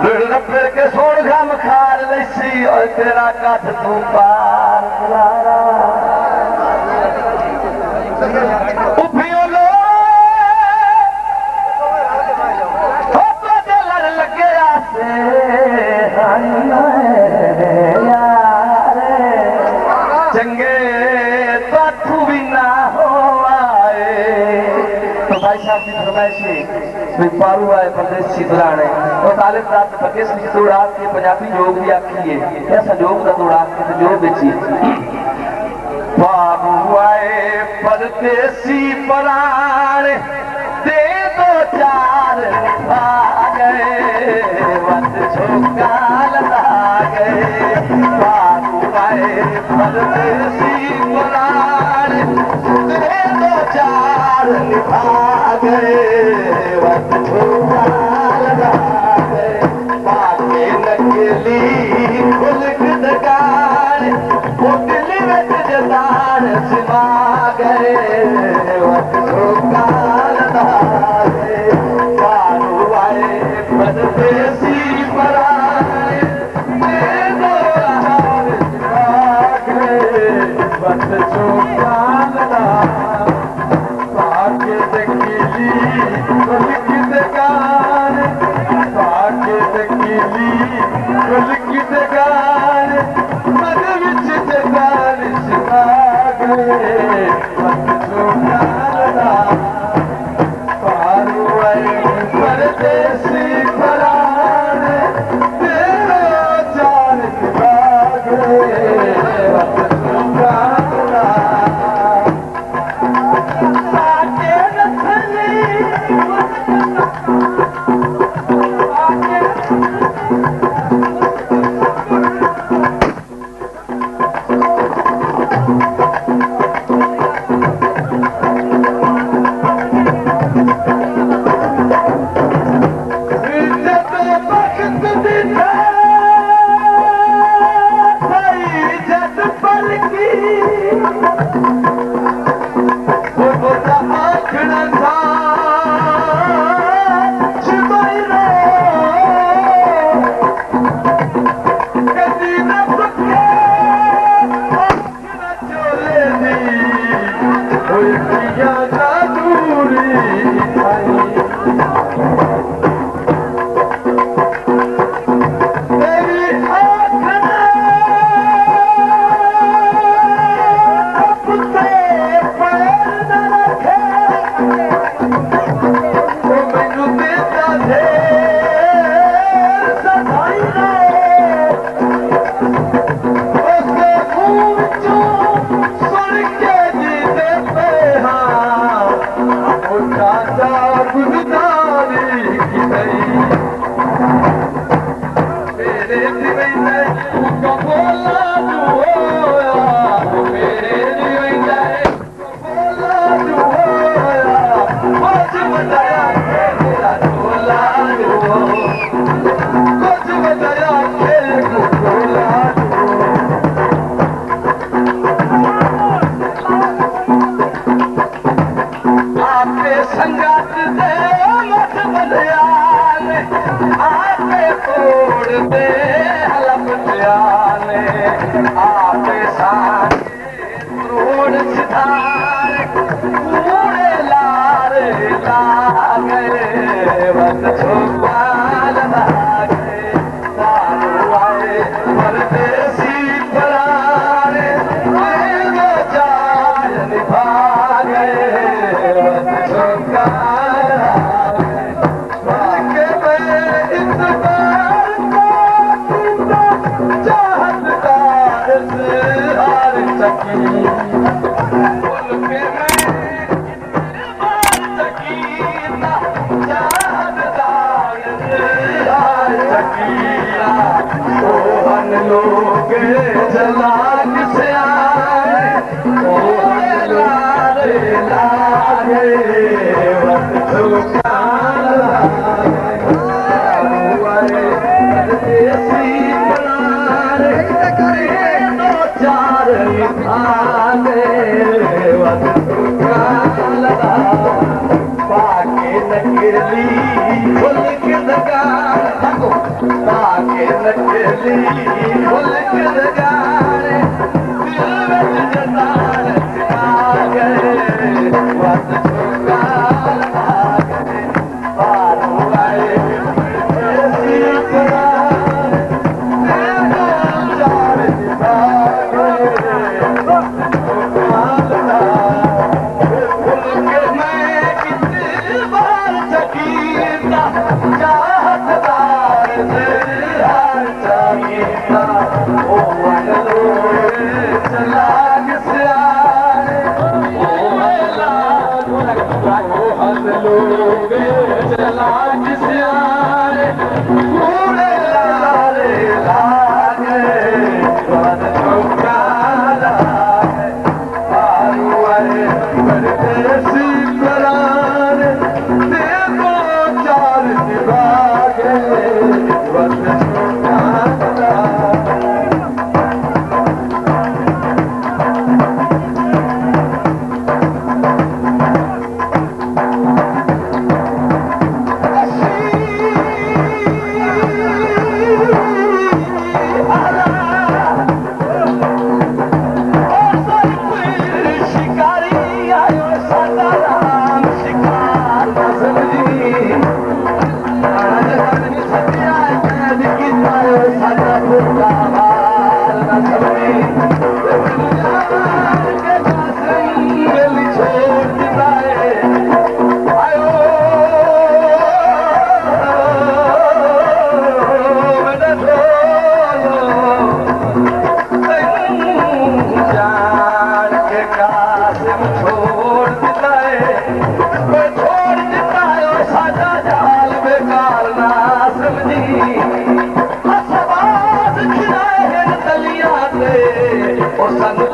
फिर के सोड़ घम खार लैसी और तेरा काठ तू पार उफियों लो लड़ लगे आसे चंगे तू भी ना हो आए। तो भाई साहब की फरमाइशी पारू आए परदेसी दुराने और तालिब रात बकेस की तोड़ा के पंजाबी जोग भी आखी है ऐसा जोग का तोड़ा के जो बेची पारू आए परदेसी पराने दे दो चार आ गए वत झोंका लगा गए। पारू आए परदेसी पराने दे दो चार निभा गए वत झोंका लगा गए। बाके नकली खुलक दगार होटली में जदार सिमा गए वत झोंका लगा गए। पारू आए परदेसी पराने दे दो चार निभा गए वत झोंका लगा बाके नकली खुलक दगार बाके नकली खुलक दगार मद विच जदार सिमा गए वत झोंका लगा। पारू आए परदेसी पराने दे दो चार निभा गए वत झोंका लगा। बाके नकली संगत दे मत बलियाने आपे तोड़ दे हलप जाने आपे सारे तोड़ सितारे पूरे लारे लागे वत झोंका लगा गए। पारू आए परदेसी पराने दे दो चार निभा गए वत झोंका लगा गए। बाके में इंतजार का चाहतदार से हार सकी के में हार सकीना चाहतदार से हार सकीना सोहन लोग जलाल से आए ओए लारे लागे वत झोंका लगा गए। परदेसी पराने दे दो चार निभा गए वत झोंका लगा। बाके नकली खुलक दगार ताके नकली भुल के लगाने दिल में जतान आ गए वत झुका लगा गए पारू आए ऐसी करार तेरा चार दिखा गए वत झुका लगा भूल के मैं कितनी बार चकीता चाहतदार हार चाहिए ओ मन लोगे चला किसे आए ओ हद लोगे चला किसे आए पूरे लारे लागे बद चौका लागे पारू आए परदेसी करार देखो चार दिवागे बद चौका लागे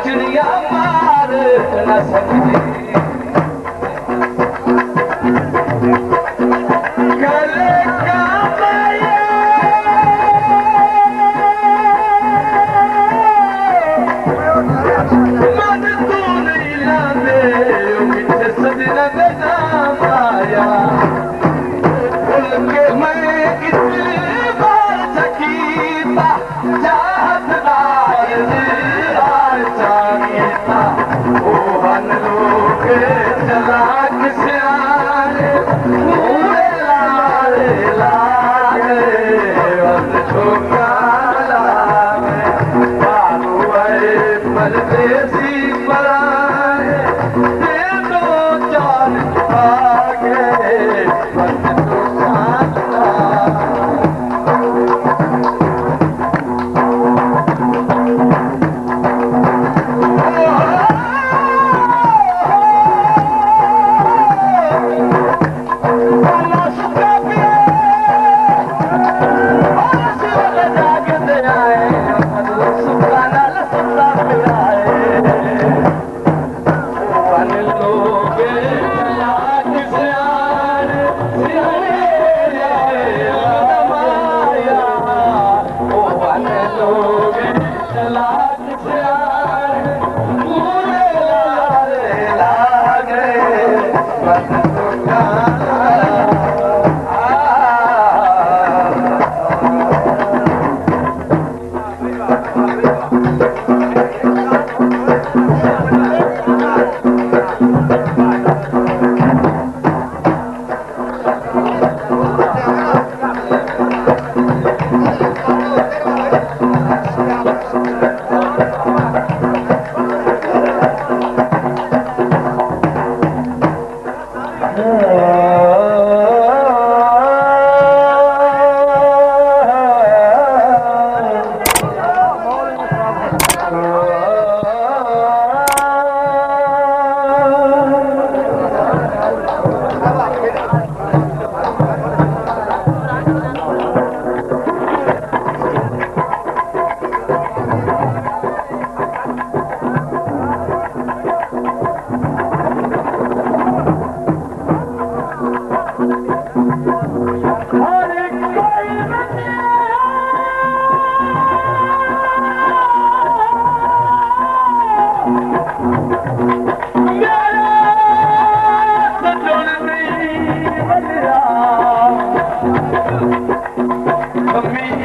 चिड़िया मार न समझी गले का मन तू नहीं लादे मिठे सजना नाम आया भूल के मैं कितनी बार चकीता चाहतदार ओ हन लोगे चला किसे आए पूरे लारे लागे वत झोंका लागे पारू आए परदेसी पराए दे दो चार आगे वत झोंका me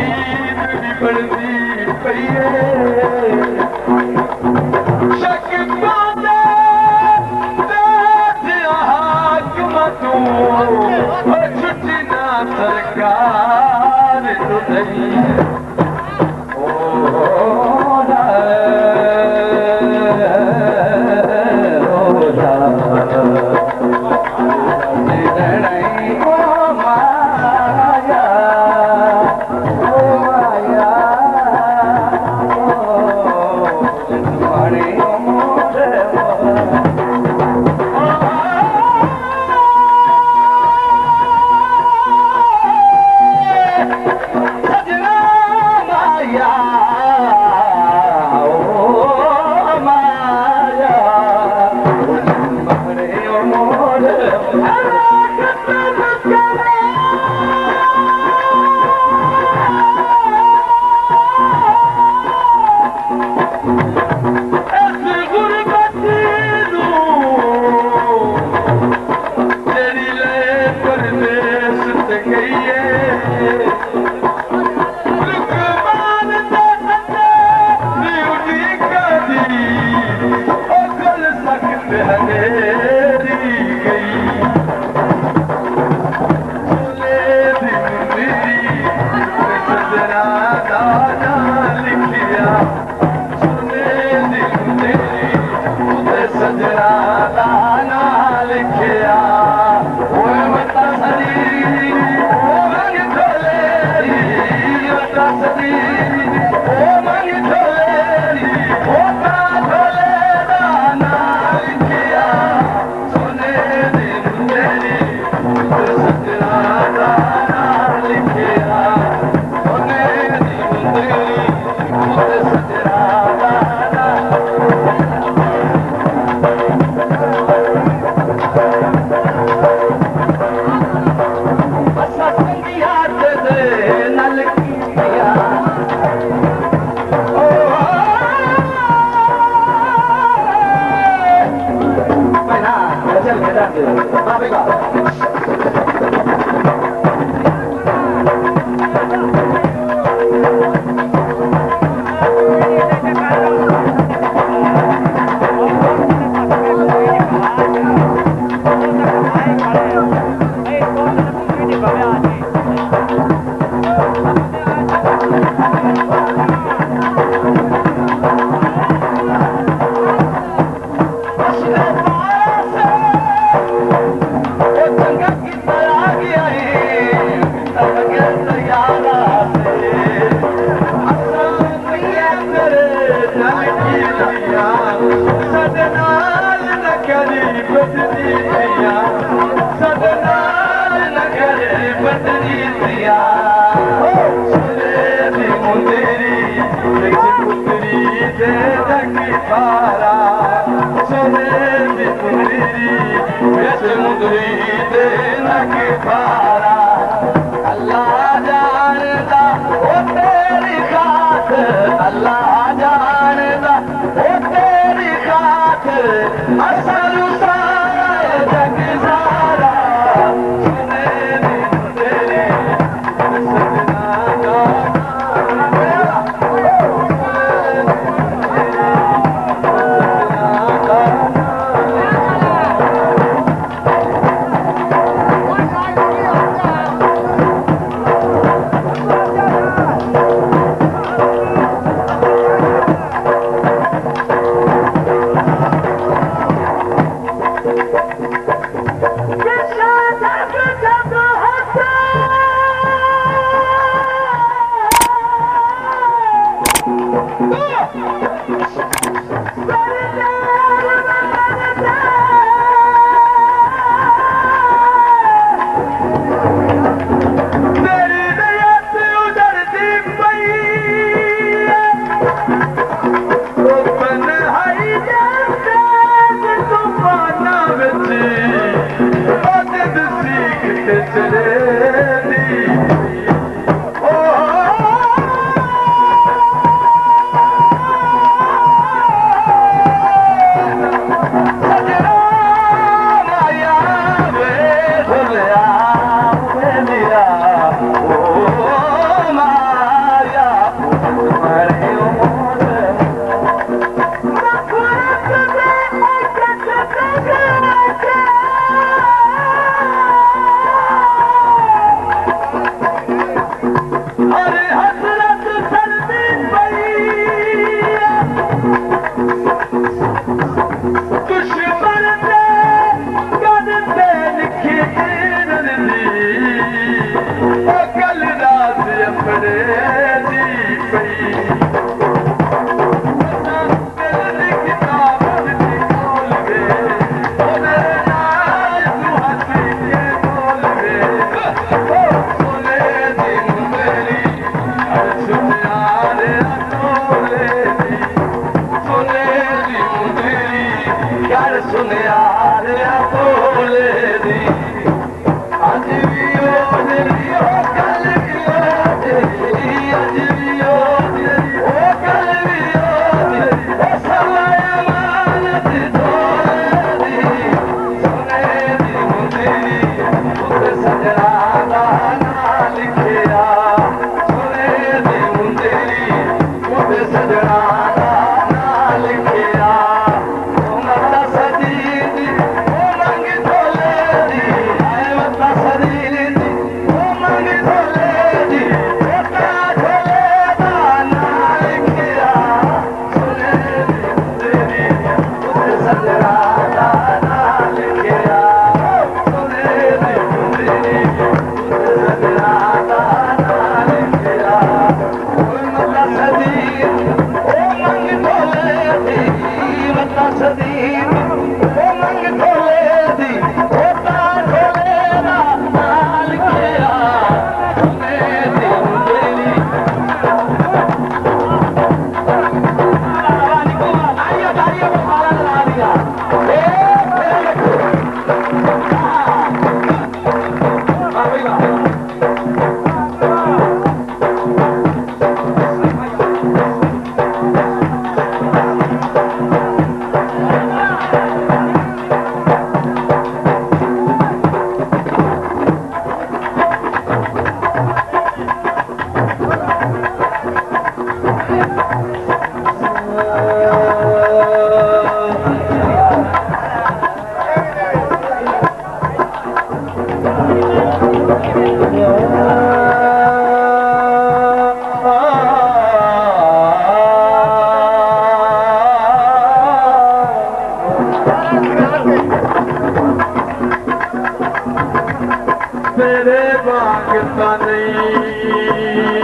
का नहीं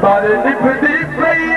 पर निभदी पई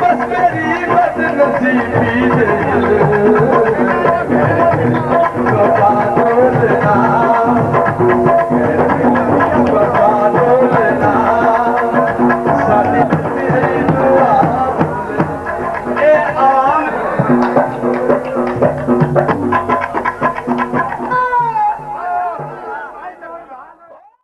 बस मेरी बदनसीबी